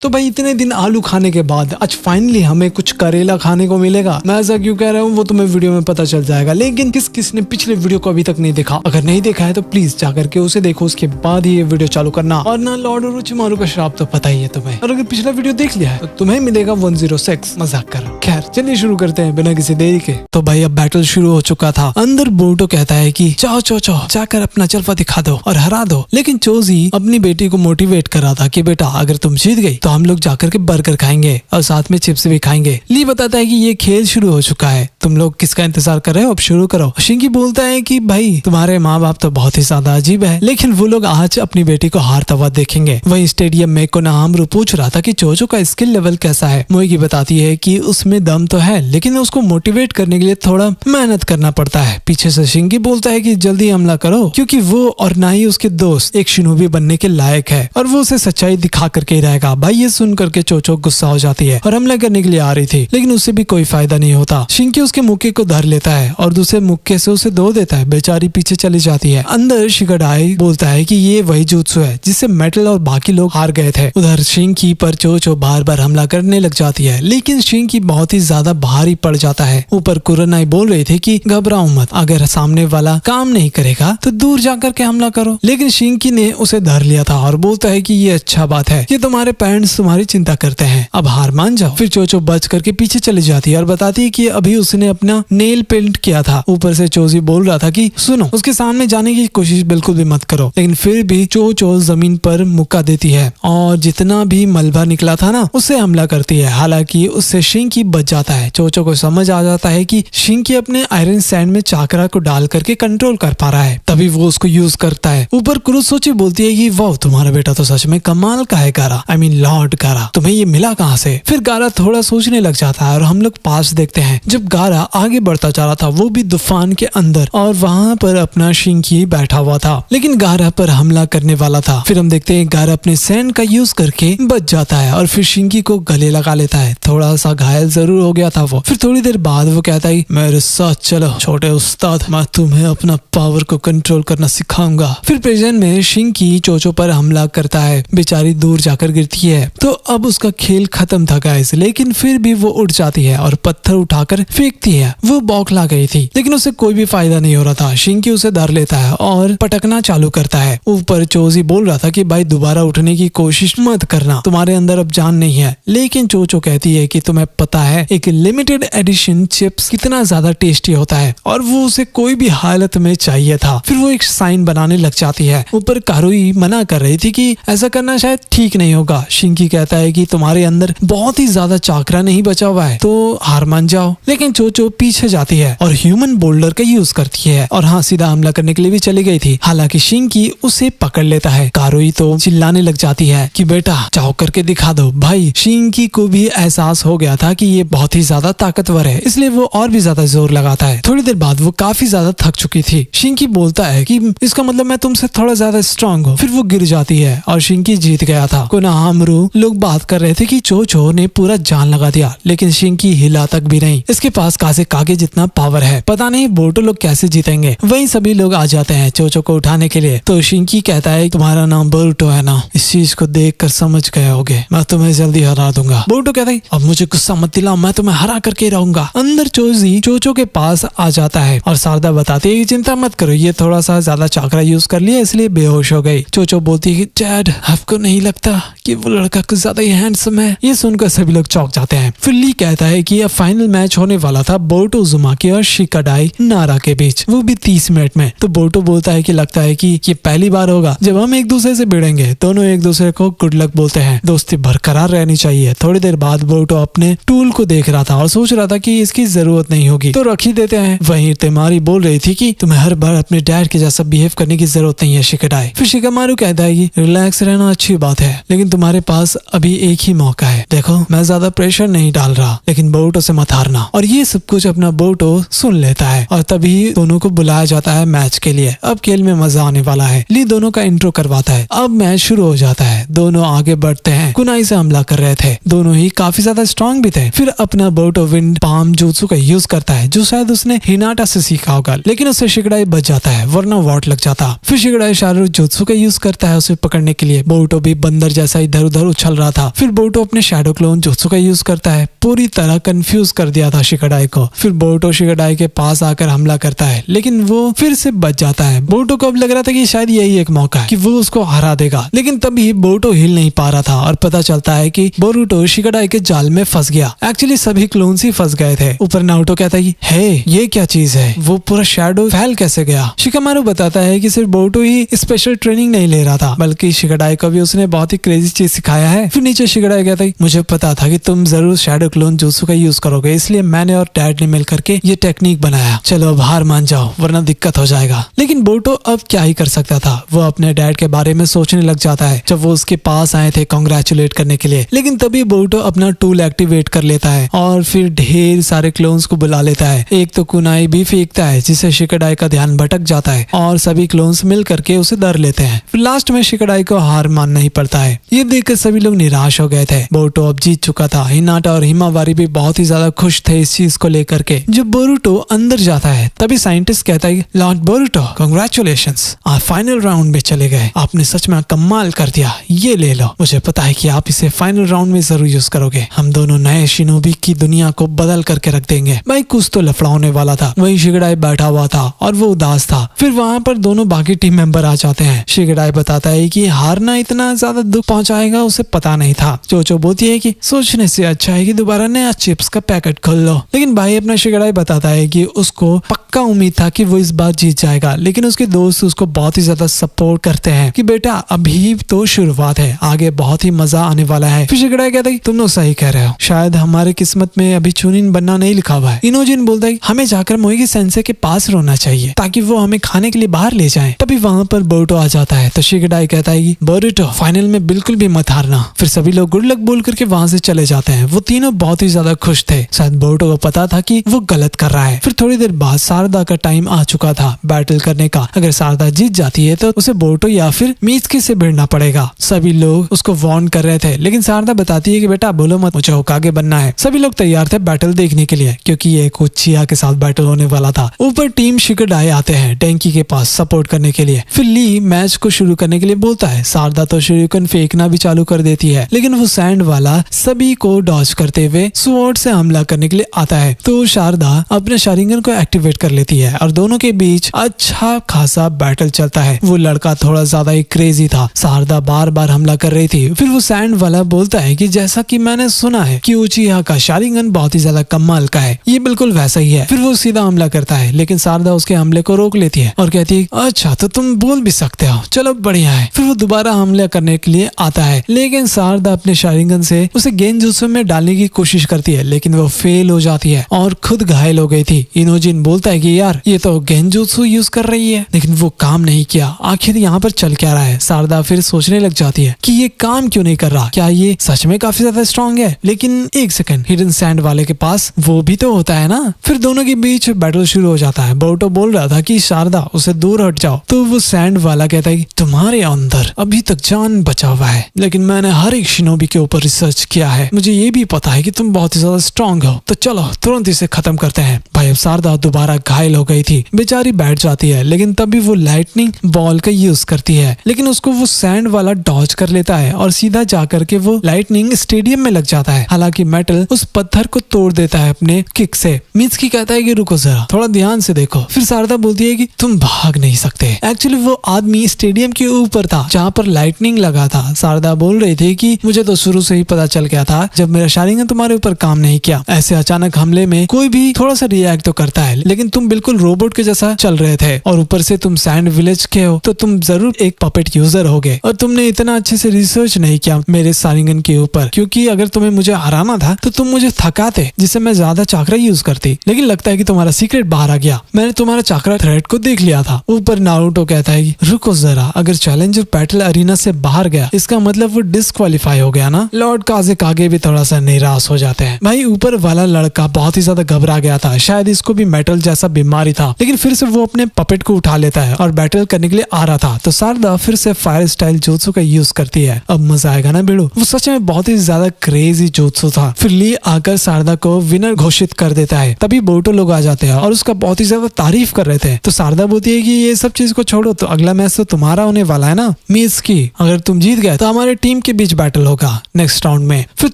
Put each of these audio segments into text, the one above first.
तो भाई इतने दिन आलू खाने के बाद आज फाइनली हमें कुछ करेला खाने को मिलेगा। मैं ऐसा क्यों कह रहा हूँ वो तुम्हें वीडियो में पता चल जाएगा, लेकिन किस ने पिछले वीडियो को अभी तक नहीं देखा, अगर नहीं देखा है तो प्लीज जाकर के उसे देखो, उसके बाद ही ये वीडियो चालू करना। और ना लॉर्ड ओरोचिमारू का श्राप तो पता ही है तुम्हें, और अगर पिछला वीडियो देख लिया है तो तुम्हें मिलेगा 106। मजाक कर। खैर चलिए शुरू करते हैं बिना किसी देरी के। तो भाई अब बैटल शुरू हो चुका था। अंदर बोरुतो कहता है कि चाओ जाकर अपना जलवा दिखा दो और हरा दो, लेकिन चोजी अपनी बेटी को मोटिवेट कर रहा था कि बेटा अगर तुम जीत गई तो हम लोग जाकर के बर्गर खाएंगे और साथ में चिप्स भी खाएंगे। ली बताता है कि ये खेल शुरू हो चुका है, तुम लोग किसका इंतजार कर रहे हो, अब शुरू करो। शिंकी बोलता है कि भाई तुम्हारे माँ बाप तो बहुत ही ज्यादा अजीब है, लेकिन वो लोग आज अपनी बेटी को हारता हुआ देखेंगे। वहीं स्टेडियम में कोनोहामारू पूछ रहा था कि चोचो का स्किल लेवल कैसा है। मोएगी बताती है कि उसमें दम तो है, लेकिन उसको मोटिवेट करने के लिए थोड़ा मेहनत करना पड़ता है। पीछे से शिंकी बोलता है कि जल्दी हमला करो, क्योंकि वो और ना ही उसके दोस्त एक शिनोबी बनने के लायक है और वो उसे सच्चाई दिखा करके ही रहेगा। भाई ये सुन करके चोचो गुस्सा हो जाती है और हमला करने के लिए आ रही थी, लेकिन उससे भी कोई फायदा नहीं होता। शिंकी उसके मुक्के को धर लेता है और दूसरे मुक्के से उसे धो देता है। बेचारी पीछे चली जाती है। अंदर शिगाडाई बोलता है कि ये वही जुत्सु है जिससे मेटल और बाकी लोग हार गए थे। उधर शिंकी पर चोचो बार बार हमला करने लग जाती है, लेकिन शिंकी बहुत ही ज्यादा भारी पड़ जाता है। ऊपर कुरनाई बोल रही थी कि घबराओ मत, अगर सामने वाला काम नहीं करेगा तो दूर जाकर के हमला करो, लेकिन शिंकी ने उसे धर लिया था और बोलता है कि ये अच्छा बात है कि तुम्हारे पेरेंट्स तुम्हारी चिंता करते हैं, अब हार मान जाओ। फिर चोचो बच करके पीछे चली जाती है और बताती है कि अभी उसने अपना नेल पेंट किया था। ऊपर से चोजी बोल रहा था कि सुनो, उसके सामने जाने की कोशिश बिल्कुल भी मत करो, लेकिन फिर भी चोचो जमीन पर मुक्का देती है और जितना भी मलबा निकला था ना उससे हमला करती है। हालांकि उससे शिंकी बच जाता है। चोचो को समझ आ जाता है कि शिंकी अपने आयरन सैंड में चाकरा को डाल करके कंट्रोल कर पा रहा है, तभी वो उसको यूज करता है। ऊपर कुरोसोची बोलती है कि वाह तुम्हारा बेटा तो सच में कमाल का है गारा, आई मीन लॉर्ड गारा, तुम्हें ये मिला कहाँ से। फिर गारा थोड़ा सोचने लग जाता है और हम लोग पास देखते हैं जब गारा आगे बढ़ता जा रहा था, वो भी तूफान के अंदर, और वहाँ पर अपना शिंकी बैठा हुआ था, लेकिन गारा पर हमला करने वाला था। फिर हम देखते हैं गारा अपने सैंड का यूज करके बच जाता है और फिर शिंकी को गले लगा लेता है। थोड़ा सा घायल जरूर हो गया था वो। फिर थोड़ी देर बाद वो कहता है मेरे साथ चलो छोटे उस्ताद, मैं तुम्हें अपना पावर को कंट्रोल करना सिखाऊंगा। फिर प्रेजेंट में शिंकी चोचो पर हमला करता है, बेचारी दूर जाकर गिरती है। तो अब उसका खेल खत्म था गाइस, लेकिन फिर भी वो उठ जाती है और पत्थर उठाकर फेंकती है। वो बौखला गई थी, लेकिन उससे कोई भी फायदा नहीं हो रहा था। शिंकी उसे धर लेता है और पटकना चालू करता है। ऊपर चोजी बोल रहा था कि भाई दोबारा उठने की कोशिश मत करना, तुम्हारे अंदर अब जान नहीं है, लेकिन चोचो कहती है कि तुम्हें पता है एक लिमिटेड एडिशन चिप्स कितना ज्यादा टेस्टी होता है और वो उसे कोई भी हालत में चाहिए था। फिर वो एक साइन बनाने लग जाती है। ऊपर कारुई मना कर रही थी कि ऐसा करना शायद ठीक नहीं होगा। शिंकी कहता है कि तुम्हारे अंदर बहुत ही ज्यादा चाकरा नहीं बचा हुआ है, तो हार मान जाओ, लेकिन चोचो पीछे जाती है और ह्यूमन बोल्डर का यूज करती है और हाँ सीधा हमला करने के लिए भी चली गई थी। हालांकि शिंकी उसे पकड़ लेता है। कारुई तो चिल्लाने लग जाती है कि बेटा चाओ करके दिखा दो। भाई शिंकी को भी एहसास हो गया था कि ये बहुत ही ज्यादा ताकतवर है, इसलिए वो और भी ज्यादा जोर लगाता है। थोड़ी देर बाद वो काफी ज्यादा थक चुकी थी। शिंकी बोलता है कि इसका मतलब मैं तुमसे थोड़ा ज्यादा स्ट्रांग हूँ। फिर वो गिर जाती है और शिंकी जीत गया था। कोनोहामारू लोग बात कर रहे थे कि चोचो ने पूरा जान लगा दिया, लेकिन शिंकी हिला तक भी नहीं। इसके पास कागे जितना पावर है, पता नहीं बोरुतो लोग कैसे जीतेंगे। वहीं सभी लोग आ जाते हैं चोचो को उठाने के लिए। तो शिंकी कहता है तुम्हारा नाम बोरुतो है ना, इस चीज को देख कर समझ गए होगे, मैं तुम्हें जल्दी हरा दूंगा। बोरुतो कहता है अब मुझे गुस्सा मत दिलाओ, मैं तुम्हें हरा करके रहूंगा। अंदर चोजी चोचो के पास आ जाता है और शारदा बताती है कि चिंता मत करो, ये थोड़ा सा ज्यादा चाकरा यूज कर लिया इसलिए बेहोश हो गई। चोचो बोलती है कि डैड आपको नहीं लगता कि वो लड़का कुछ ज्यादा ही हैंडसम है। ये सुनकर सभी लोग चौंक जाते हैं। फिर ली कहता है कि अब फाइनल मैच होने वाला था बोरुतो उजुमाकी और शिगाडाई नारा के बीच, वो भी 30 मिनट में। तो बोरुतो बोलता है कि लगता है कि ये पहली बार होगा जब हम एक दूसरे से भिड़ेंगे। दोनों एक दूसरे को गुड लक बोलते हैं, दोस्ती बरकरार रहनी चाहिए। थोड़ी देर बाद बोरुतो अपने टूल को देख रहा था और सोच रहा था कि इसकी जरूरत नहीं होगी तो रख ही देते हैं। वहीं तेमारी बोल रही थी कि तुम्हें हर बार अपने डैड के जैसा बिहेव करने की जरूरत नहीं है शिगाडाई। फिर शिगामारू कहता है कि रिलैक्स रहना अच्छी बात है, लेकिन तुम्हारे पास अभी एक ही मौका है। देखो मैं ज्यादा प्रेशर नहीं डाल रहा, लेकिन बोरुतो से मत हारना। और ये सब कुछ अपना बोरुतो सुन लेता है और तभी दोनों को बुलाया जाता है मैच के लिए। अब खेल में मजा आने वाला है। ली दोनों का इंट्रो करवाता है। अब मैच शुरू हो जाता है। दोनों आगे बढ़ते हैं। कुनाई से हमला कर रहे थे, दोनों ही काफी ज्यादा स्ट्रांग भी थे। फिर अपना बोरुतो विंड पाम जुत्सु का यूज करता है, जो शायद उसने हिनाटा से सीखा होगा, लेकिन उससे शिगाडाई बच जाता है, वरना वॉट लग जाता। फिर शिगाडाई शारू जुत्सु का यूज करता है उसे पकड़ने के लिए। बोरुतो भी बंदर जैसा इधर उधर उछल रहा था। फिर बोरुतो अपने शैडो क्लोन जुत्सु का यूज करता है। पूरी तरह कंफ्यूज कर दिया था शिगाडाई को। फिर बोरुतो शिगाडाई के पास आकर हमला करता है, लेकिन वो फिर से बच जाता है। बोरुतो को अब लग रहा था कि शायद यही एक मौका है कि वो उसको हरा देगा, लेकिन तभी बोरुतो हिल नहीं पा रहा था और पता चलता है कि बोरुतो शिगाडाई के जाल में फंस गया। एक्चुअली सभी क्लोन्स ही फंस गए थे। ऊपर नारुतो कहता है हे ये क्या चीज है, वो पूरा शैडो फैल कैसे गया। शिकामारू बताता है कि सिर्फ बोरुतो ही स्पेशल ट्रेनिंग नहीं ले रहा था, बल्कि शिगाडाई को भी उसने बहुत ही क्रेजी चीज सिखाया है। फिर नीचे शिगाडाई कहता है मुझे पता था कि तुम जरूर शैडो क्लोन जुत्सु का यूज करोगे, इसलिए मैंने और डैड ने मिल करके ये टेक्निक बनाया। चलो अब हार मान जाओ वरना दिक्कत हो जाएगा। लेकिन बोरुतो अब क्या ही कर सकता था। वो अपने डैड के बारे में सोचने लग जाता है जब वो उसके पास आए थे कांग्रेचुलेट करने के लिए। लेकिन तभी बोरुतो अपना टूल एक्टिवेट कर लेता है और फिर ढेर सारे क्लोन्स को बुला लेता है। एक तो कुनाई भी फेंकता है जिससे शिगाडाई का ध्यान भटक जाता है और सभी क्लोन्स मिल करके उसे डर लेते हैं। फिर लास्ट में शिगाडाई को हार मानना ही पड़ता है। ये देखकर सभी लोग निराश हो गए थे। बोरुतो अब जीत चुका था। हिनाटा और हिमावारी भी बहुत ही ज्यादा खुश थे इस चीज को लेकर के। जब बोरुतो अंदर जाता है तभी साइंटिस्ट कहता है लॉर्ड बोरुतो कांग्रेचुलेशंस, आप फाइनल राउंड में चले गए। आपने सच में कमाल कर दिया, ये ले लो। मुझे पता है कि आप इसे फाइनल राउंड में जरूर यूज करोगे। हम दोनों नए शिनोबी की दुनिया को बदल करके रख देंगे। भाई कुछ तो लफड़ा होने वाला था। वही शिगाडाई बैठा हुआ था और वो उदास था। फिर वहाँ पर दोनों बाकी टीम मेंबर आ जाते हैं। शिगाडाई बताता है कि हारना इतना ज्यादा दुख पहुंचाएगा उसे पता नहीं था। चोचो बोलती है कि सोचने से अच्छा है कि दोबारा नया चिप्स का पैकेट खोल लो। लेकिन भाई अपना शिगाडाई बताता है कि उसको पक्का उम्मीद था कि वो इस बार जीत जाएगा, लेकिन उसके दोस्त उसको बहुत ही ज्यादा सपोर्ट करते हैं कि बेटा अभी तो शुरुआत है, आगे बहुत ही मजा आने वाला है। फिर शिगाडाई कहता है तुम लोग सही कह रहे हो, शायद हमारे किस्मत में अभी चुनिन बनना नहीं लिखा हुआ है। इनोजिन बोलता है हमें जाकर मोएगी सेंसे के पास रोना चाहिए ताकि वो हमें खाने के लिए बाहर ले जाए। तभी वहाँ पर बोरुतो आ जाता है तो शिगाडाई कहता है बोरुतो फाइनल में बिल्कुल भी मत हारना। फिर सभी लोग गुड लक बोल करके वहाँ से चले जाते हैं। वो तीनों बहुत ही ज्यादा खुश थे। शायद बोरुतो को पता था कि वो गलत कर रहा है। फिर थोड़ी देर बाद शारदा का टाइम आ चुका था बैटल करने का। अगर शारदा जीत जाती है तो उसे बोरुतो या फिर मित्सुकी से भिड़ना पड़ेगा। सभी लोग उसको वार्न कर रहे थे, लेकिन शारदा बताती है कि बेटा बोलो मत, मुझे होकागे बनना है। सभी लोग तैयार थे बैटल देखने के लिए क्योंकि ये उचिहा के साथ बैटल होने वाला था। ऊपर टीम शिगाडाई आते हैं टेंकी के पास सपोर्ट करने के लिए। फिर ली मैच को शुरू करने के लिए बोलता है। शारदा तो शuriken फेंकना भी चालू कर देती है, लेकिन वो सैंड वाला सभी को डॉज करते हुए स्वॉर्ड से हमला करने के लिए आता है। तो शारदा अपने शरिंगन को एक्टिवेट कर लेती है और दोनों के बीच अच्छा खासा बैटल चलता है। वो लड़का थोड़ा ज्यादा ही क्रेजी था। शारदा बार बार हमला कर रही थी। फिर वो सैंड वाला बोलता है कि जैसा कि मैंने सुना है कि उचिहा का शरिंगन बहुत ही ज्यादा कमाल का है, ये बिल्कुल वैसा ही है। फिर वो सीधा हमला करता है, लेकिन शारदा उसके हमले को रोक लेती है और कहती है अच्छा तो तुम बोल भी सकते हो, चलो बढ़िया है। फिर वो दोबारा हमला करने के लिए आता है, लेकिन शारदा अपने शरिंगन से उसे गेंजुत्सु में डालने की कोशिश करती है, लेकिन वो फेल हो जाती है और खुद घायल हो गई थी। इनोजिन बोलता है कि यार ये तो गेंजुत्सु यूज कर रही है, लेकिन वो काम नहीं किया। आखिर यहाँ पर चल क्या रहा है। शारदा फिर सोचने लग जाती है कि ये काम क्यों नहीं कर रहा, क्या ये सच में काफी ज्यादा स्ट्रॉन्ग है। लेकिन एक सेकंड, हिडन सैंड वाले के पास वो भी तो होता है ना। फिर दोनों के बीच बैटल शुरू हो जाता है। बोरुतो बोल रहा था कि शारदा उसे दूर हट जाओ, तो वो सैंड वाला कहता है कि तुम्हारे अंदर अभी तक जान बचा हुआ है, लेकिन मैंने हर एक शिनोबी के ऊपर रिसर्च किया है, मुझे ये भी पता है कि तुम बहुत ही ज्यादा स्ट्रॉन्ग हो, तो चलो तुरंत इसे खत्म करते हैं। भाई अब शारदा दोबारा घायल हो गई थी, बेचारी बैठ जाती है, लेकिन तभी वो लाइटनिंग बॉल का यूज करती है, लेकिन उसको वो सैंड वाला डॉज कर लेता है और सीधा जाकर के वो लाइटनिंग स्टेडियम में लग जाता है। हालांकि मेटल उस पत्थर को तोड़ देता है अपने किक से। मित्सुकी कहता है कि रुको जरा, थोड़ा ध्यान से देखो। फिर शारदा बोलती है कि तुम भाग नहीं सकते। एक्चुअली वो आदमी स्टेडियम के ऊपर था जहाँ पर लाइटनिंग लगा था। शारदा बोल रही थी कि मुझे तो शुरू से ही पता चल गया था जब मेरा शरिंगन तुम्हारे ऊपर काम नहीं किया। ऐसे अचानक हमले में कोई भी थोड़ा सा रिएक्ट तो करता है, लेकिन तुम बिल्कुल रोबोट के जैसा चल रहे थे और ऊपर से तुम सैंड विलेज के हो, तो तुम जरूर एक पपेट यूजर होगे और तुमने इतना अच्छे से रिसर्च नहीं किया मेरे शरिंगन के ऊपर, क्योंकि अगर तुम्हें मुझे हराना था तो तुम मुझे थकाते जिससे मैं ज्यादा चाकरा यूज करती। लेकिन लगता है कि तुम्हारा सीक्रेट बाहर आ गया, मैंने तुम्हारा चाकरा थ्रेड को देख लिया था। ऊपर नारुतो कहता है कि रुको जरा, अगर चैलेंजर बैटल अरीना से बाहर गया इसका मतलब वो डिस्क्वालीफाई हो गया ना। लॉर्ड काज़ेकागे भी थोड़ा सा निराश हो जाते हैं। भाई ऊपर वाला लड़का बहुत ही ज्यादा घबरा गया था, शायद इसको भी मेटल जैसा बीमारी था, लेकिन फिर से वो अपने पपेट को उठा लेता है और बैटल करने के लिए आ रहा था। तो शारदा फिर से फायर स्टाइल जोत्सु का यूज करती है। अब मजा आएगा ना बेड़ो। वो सच में बहुत ही ज्यादा क्रेजी जोत्सु था। फिर ली आकर शारदा को विनर घोषित कर देता है। तभी बोरुतो लोग आ जाते हैं और उसका बहुत ही ज्यादा तारीफ कर रहे थे। तो शारदा बोलती है कि ये सब चीज को छोड़ो, तो अगला मैच तो तुम्हारा होने वाला है ना मित्सुकी, अगर तुम जीत गए तो हमारे टीम टीम के बीच बैटल होगा नेक्स्ट राउंड में। फिर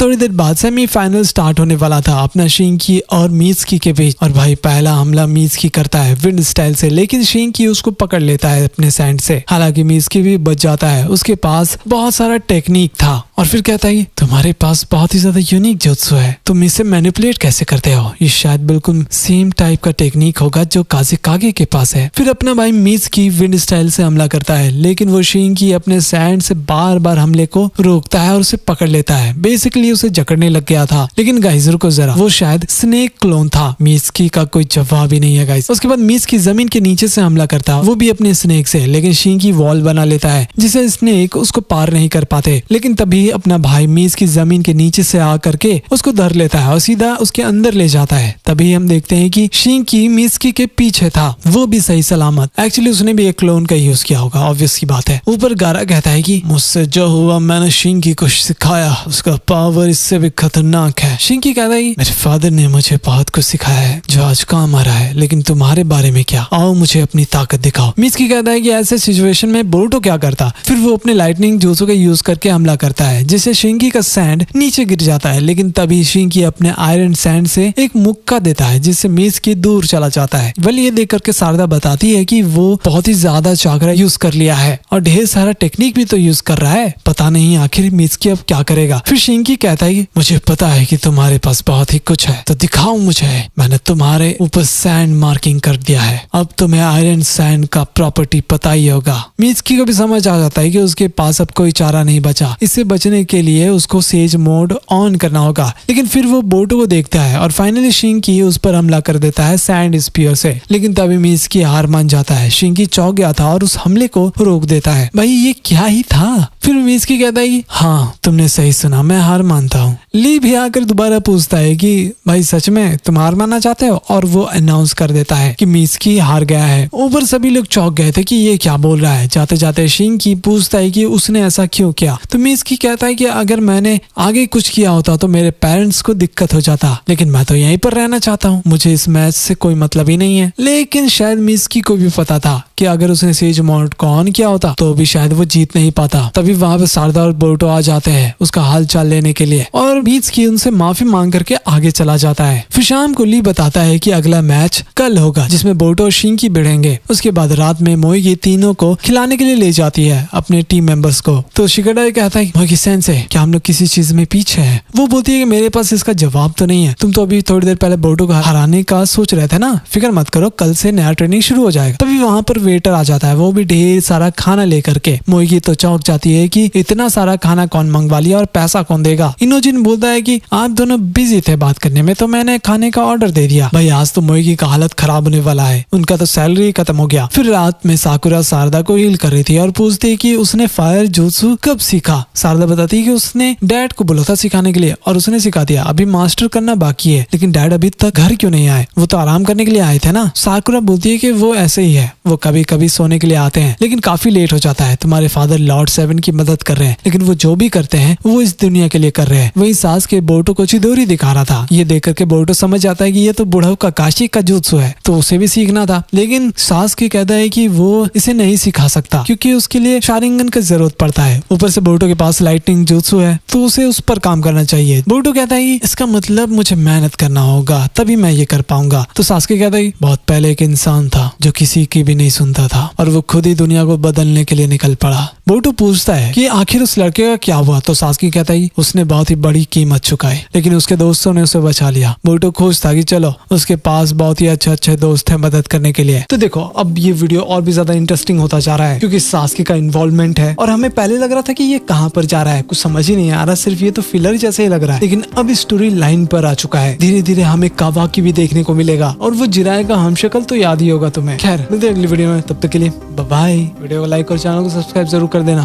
थोड़ी देर बाद सेमीफाइनल स्टार्ट होने वाला था अपना शिंकी और मीत्सुकी के बीच। और भाई पहला हमला मीत्सुकी करता है विंड स्टाइल से, लेकिन शिंकी उसको पकड़ लेता है अपने सैंड से। हालांकि मीत्सुकी भी बच जाता है, उसके पास बहुत सारा टेक्निक था। और फिर कहता है तुम्हारे पास बहुत ही ज्यादा यूनिक जुत्सु है, तुम इसे मैनिपुलेट कैसे करते हो? ये शायद बिल्कुल सेम टाइप का टेक्निक होगा जो काज़ेकागे के पास है। फिर अपना भाई मीत्सुकी विंड स्टाइल से हमला करता है, लेकिन वो शिंकी अपने सैंड से बार बार हमले को रोकता है और उसे पकड़ लेता है। बेसिकली उसे जकड़ने लग गया था, लेकिन गाइस रुको जरा, वो शायद स्नेक क्लोन था। मीत्सुकी का कोई जवाब ही नहीं है गाइस। उसके बाद मीत्सुकी जमीन के नीचे से हमला करता है, वो भी अपने स्नेक से, लेकिन शिंकी वॉल बना लेता है जिसे स्नेक उसको पार नहीं कर पाते। लेकिन तभी अपना भाई मीत्सुकी जमीन के नीचे से आ करके उसको धर लेता है और सीधा उसके अंदर ले जाता है। तभी हम देखते हैं कि शिंकी मीत्सुकी के पीछे था, वो भी सही सलामत। एक्चुअली उसने भी एक क्लोन का यूज किया होगा, ऑब्वियस की बात है। ऊपर गारा कहता है कि मुझसे जो हुआ मैंने शिंकी को सिखाया, उसका पावर इससे भी खतरनाक है। शिंकी कहता है मेरे फादर ने मुझे बहुत कुछ सिखाया है जो आज काम आ रहा है, लेकिन तुम्हारे बारे में क्या? आओ मुझे अपनी ताकत दिखाओ। मीत्सुकी कहता है कि ऐसे सिचुएशन में बोरुटो क्या करता? फिर वो अपने लाइटनिंग जुत्सु का यूज करके हमला करता है, जिससे शिंकी का सैंड नीचे गिर जाता है। लेकिन तभी शिंकी अपने आयरन सैंड से एक मुक्का देता है, जिससे मीत्सुकी दूर चला जाता है। वेल ये देख करके शारदा बताती है कि वो बहुत ही ज्यादा चाकरा यूज कर लिया है और ढेर सारा टेक्निक भी तो यूज कर रहा है, पता नहीं आखिर मीत्सुकी अब क्या करेगा। फिर शिंकी कहता है कि मुझे पता है कि तुम्हारे पास बहुत ही कुछ है, तो दिखाओ मुझे। मैंने तुम्हारे ऊपर सैंड मार्किंग कर दिया है, अब तुम्हें आयरन सैंड का प्रॉपर्टी पता ही होगा। मीत्सुकी को भी समझ आ जाता है कि उसके पास अब कोई चारा नहीं बचा, इससे बचने के लिए उसको सेज मोड ऑन करना होगा। लेकिन फिर वो बोरुटो को देखता है और फाइनली शिंकी उस पर हमला कर देता है सैंड स्पीयर से। लेकिन तभी मीत्सुकी हार मान जाता है, शिंकी चौंक गया था और उस हमले को रोक देता है। भाई ये क्या ही था? फिर मीत्सुकी कहता है कि हाँ तुमने सही सुना, मैं हार मानता हूँ। ली भी आकर दोबारा पूछता है कि भाई सच में तुम हार मानना चाहते हो? और वो अनाउंस कर देता है कि मीत्सुकी हार गया है। ऊपर सभी लोग चौंक गए थे कि ये क्या बोल रहा है। जाते जाते शिंकी पूछता है कि उसने ऐसा क्यों किया, तो मीत्सुकी कहता है कि अगर मैंने आगे कुछ किया होता तो मेरे पेरेंट्स को दिक्कत हो जाता, लेकिन मैं तो यहीं पर रहना चाहता हूँ, मुझे इस मैच से कोई मतलब ही नहीं है। लेकिन शायद मीत्सुकी को भी पता था कि अगर उसने सेज मोड को ऑन किया होता तो भी शायद वो जीत नहीं पाता। तभी वहां पे शारदा और बोरुटो आ जाते हैं उसका हाल चाल लेने के लिए, और मीत्सुकी उनसे माफी मांग करके आगे चला जाता है। फिर शाम को ली बताता है कि अगला मैच कल होगा, जिसमें बोरुटो और शिंकी भिड़ेंगे। उसके बाद रात में मोइगी तीनों को खिलाने के लिए ले जाती है अपने टीम मेंबर्स को। तो शिगेडा कहता है मोइगी सेंसे, क्या हम लोग किसी चीज में पीछे हैं? वो बोलती है कि मेरे पास इसका जवाब तो नहीं है, तुम तो अभी थोड़ी देर पहले बोरुटो को हराने का सोच रहे थे ना, फिक्र मत करो, कल से नया ट्रेनिंग शुरू हो जाएगा। तभी वहाँ पर वेटर आ जाता है, वो भी ढेर सारा खाना लेकर के। मोइगी तो चौंक जाती है कि इतना सारा खाना कौन मंगवा लिया और पैसा कौन देगा। इनोजिन बोलता है कि आप दोनों बिजी थे बात करने में, तो मैंने खाने का ऑर्डर दे दिया। भाई आज तो मोइगी का हालत खराब होने वाला है, उनका तो सैलरी खत्म हो गया। फिर रात में साकुरा शारदा को हील कर रही थी और पूछती है कि उसने फायर जुत्सु कब सीखा। शारदा बताती है कि उसने डैड को बोला था सिखाने के लिए और उसने सिखा दिया, अभी मास्टर करना बाकी है। लेकिन डैड अभी तक घर क्यों नहीं आए? वो तो आराम करने के लिए आए थे ना। साकुरा बोलती है कि वो ऐसे ही है, वो कभी कभी सोने के लिए आते हैं, लेकिन काफी लेट हो जाता है। तुम्हारे फादर लॉर्ड 7 की मदद कर रहे हैं, लेकिन वो जो भी करते हैं वो इस दुनिया के लिए कर रहे हैं। वही सास के बोरुटो को चिदोरी दिखा रहा था। ये देख करके बोरुटो समझ जाता है कि ये तो बुढ़ऊ काकाशी का जुत्सु है, तो उसे भी सीखना था। लेकिन सास की कहता है कि वो इसे नहीं सिखा सकता क्योंकि उसके लिए शारिंगन की जरूरत पड़ता है। ऊपर से बोरुटो के पास लाइटनिंग जुत्सु है, तो उसे उस पर काम करना चाहिए। बोरुटो कहता है कि इसका मतलब मुझे मेहनत करना होगा, तभी मैं ये कर पाऊंगा। तो सासुके कहता है बहुत पहले एक इंसान था जो किसी की भी नहीं सुनता था और वो खुद ही दुनिया को बदलने के लिए निकल पड़ा। बोरुटो पूछता है कि आखिर उस लड़के का क्या हुआ, तो सासुके कहता है उसने बहुत ही बड़ी कीमत चुकाई, लेकिन उसके दोस्तों ने उसे बचा लिया। बोरुटो खुश था कि चलो उसके पास बहुत ही अच्छे दोस्त हैं मदद करने के लिए। तो देखो अब ये वीडियो और भी ज्यादा इंटरेस्टिंग होता जा रहा है क्योंकि सासुके का इन्वॉल्वमेंट है और हमें पहले लग रहा था कि ये कहाँ पर जा रहा है, कुछ समझ ही नहीं आ रहा, सिर्फ ये तो फिलर जैसे ही लग रहा है। लेकिन अब स्टोरी लाइन पर आ चुका है, धीरे धीरे हमें कावाकी भी देखने को मिलेगा और वो जिराए का हमशक्ल तो याद ही होगा तुम्हें। खैर मिलते हैं अगली वीडियो में, तब तक के लिए बाय बाय। वीडियो को लाइक और चैनल को सब्सक्राइब जरूर कर देना।